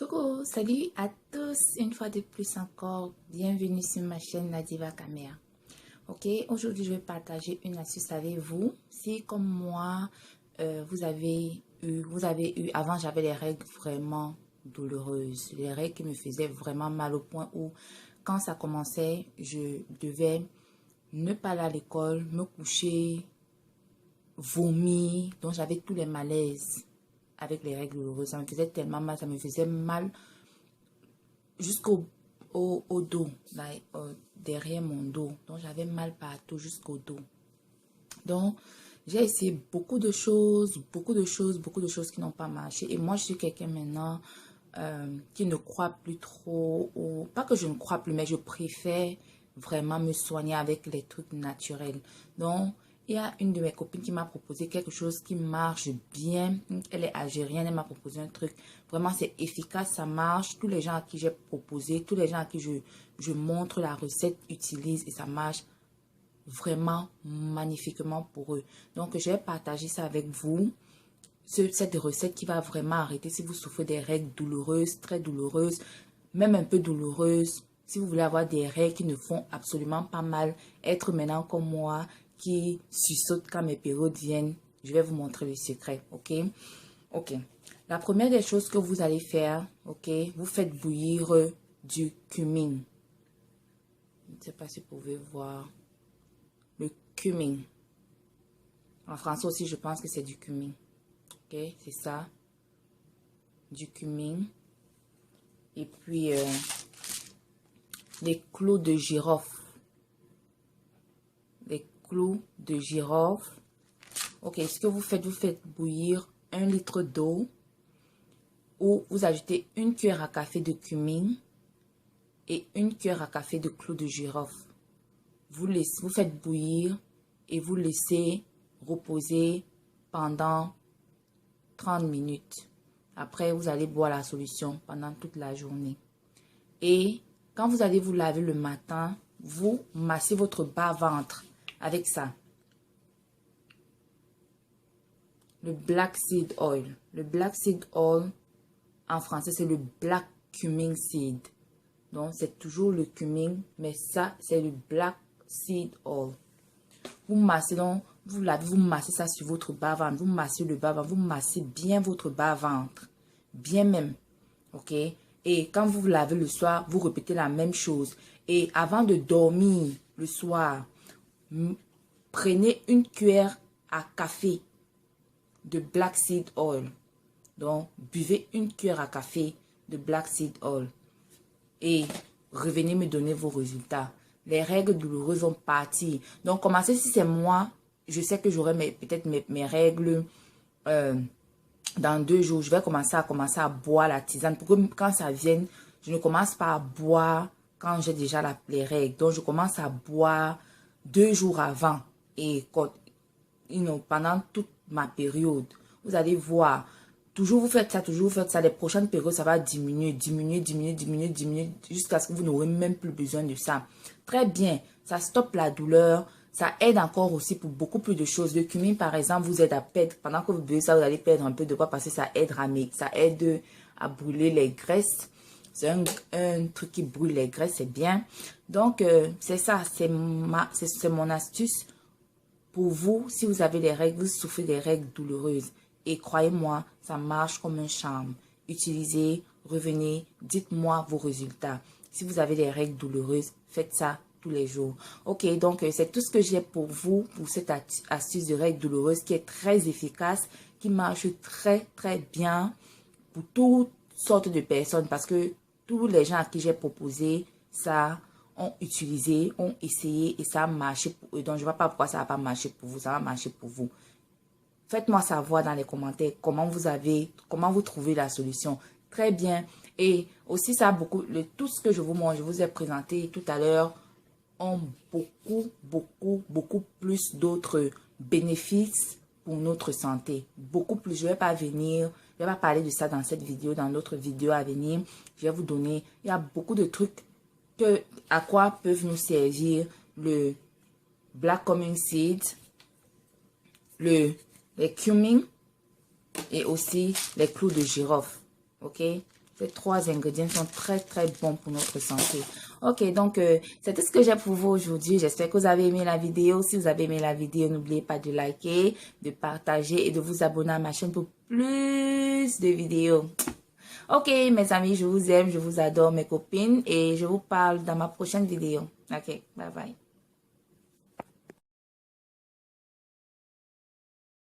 Coucou, salut à tous, une fois de plus encore, bienvenue sur ma chaîne Nadiva Caméra. Ok, aujourd'hui je vais partager une astuce avec vous. Si comme moi, vous avez eu, avant j'avais les règles vraiment douloureuses, les règles qui me faisaient vraiment mal au point où quand ça commençait, je devais ne pas aller à l'école, me coucher, vomir, donc j'avais tous les malaises avec les règles douloureuses. Ça me faisait tellement mal, ça me faisait mal jusqu'au au dos, là, derrière mon dos. Donc, j'avais mal partout jusqu'au dos. Donc, j'ai essayé beaucoup de choses qui n'ont pas marché. Et moi, je suis quelqu'un maintenant qui ne croit plus trop, ou pas que je ne crois plus, mais je préfère vraiment me soigner avec les trucs naturels. Donc, il y a une de mes copines qui m'a proposé quelque chose qui marche bien. Elle est algérienne, elle m'a proposé un truc. Vraiment, c'est efficace, ça marche. Tous les gens à qui j'ai proposé, tous les gens à qui je montre la recette utilisent et ça marche vraiment magnifiquement pour eux. Donc, je vais partager ça avec vous. Cette recette qui va vraiment arrêter si vous souffrez des règles douloureuses, très douloureuses, même un peu douloureuses. Si vous voulez avoir des règles qui ne font absolument pas mal, être maintenant comme moi, qui sursautent quand mes périodes viennent, je vais vous montrer le secret, ok? Ok. La première des choses que vous allez faire, ok, vous faites bouillir du cumin. Je ne sais pas si vous pouvez voir le cumin. En français aussi, je pense que c'est du cumin. Ok, c'est ça. Du cumin. Et puis, les clous de girofle. Les clous de girofle. Ok, ce que vous faites bouillir 1 litre d'eau où vous ajoutez 1 cuillère à café de cumin et 1 cuillère à café de clous de girofle. Vous faites bouillir et vous laissez reposer pendant 30 minutes. Après, vous allez boire la solution pendant toute la journée. Et quand vous allez vous laver le matin, vous massez votre bas-ventre avec ça. Le black seed oil. Le black seed oil, en français, c'est le black cumin seed. Donc, c'est toujours le cumin, mais ça, c'est le black seed oil. Vous massez donc, vous massez ça sur votre bas-ventre. Vous massez le bas-ventre, vous massez bien votre bas-ventre. Bien même. Ok? Et quand vous vous lavez le soir, vous répétez la même chose. Et avant de dormir le soir, prenez 1 cuillère à café de black seed oil. Donc, buvez 1 cuillère à café de black seed oil. Et revenez me donner vos résultats. Les règles douloureuses vont partir. Donc, commencez si c'est moi. Je sais que j'aurai peut-être mes règles dans 2 jours. Je vais commencer à boire la tisane. Pour que quand ça vienne, je ne commence pas à boire quand j'ai déjà les règles. Donc, je commence à boire 2 jours avant. Et pendant toute ma période, vous allez voir. Toujours vous faites ça. Les prochaines périodes, ça va diminuer, jusqu'à ce que vous n'aurez même plus besoin de ça. Très bien, ça stoppe la douleur, ça aide encore aussi pour beaucoup plus de choses. Le cumin, par exemple, vous aide à perdre, pendant que vous buvez ça, vous allez perdre un peu de poids parce que ça aide à brûler les graisses. C'est un truc qui brûle les graisses, c'est bien. Donc, c'est ça, c'est mon astuce pour vous. Si vous avez des règles, vous souffrez des règles douloureuses. Et croyez-moi, ça marche comme un charme. Utilisez, revenez, dites-moi vos résultats. Si vous avez des règles douloureuses, faites ça tous les jours. Ok, donc c'est tout ce que j'ai pour vous, pour cette astuce de règles douloureuses qui est très efficace, qui marche très bien pour toutes sortes de personnes. Parce que tous les gens à qui j'ai proposé ça ont utilisé, ont essayé et ça a marché pour eux. Donc je ne vois pas pourquoi ça va pas marcher pour vous, ça va marcher pour vous. Faites-moi savoir dans les commentaires comment vous trouvez la solution. Très bien. Et aussi, ça a tout ce que je vous ai présenté tout à l'heure, ont beaucoup plus d'autres bénéfices pour notre santé. Beaucoup plus. Je ne vais pas parler de ça dans cette vidéo, dans d'autres vidéos à venir. Je vais vous donner, il y a beaucoup de trucs à quoi peuvent nous servir le black cumin seed, les cumin et aussi les clous de girofle. Ok? Ces 3 ingrédients sont très, très bons pour notre santé. Ok, donc, c'est tout ce que j'ai pour vous aujourd'hui. J'espère que vous avez aimé la vidéo. Si vous avez aimé la vidéo, n'oubliez pas de liker, de partager et de vous abonner à ma chaîne pour plus de vidéos. Ok, mes amis, je vous aime, je vous adore, mes copines, et je vous parle dans ma prochaine vidéo. Ok, bye bye.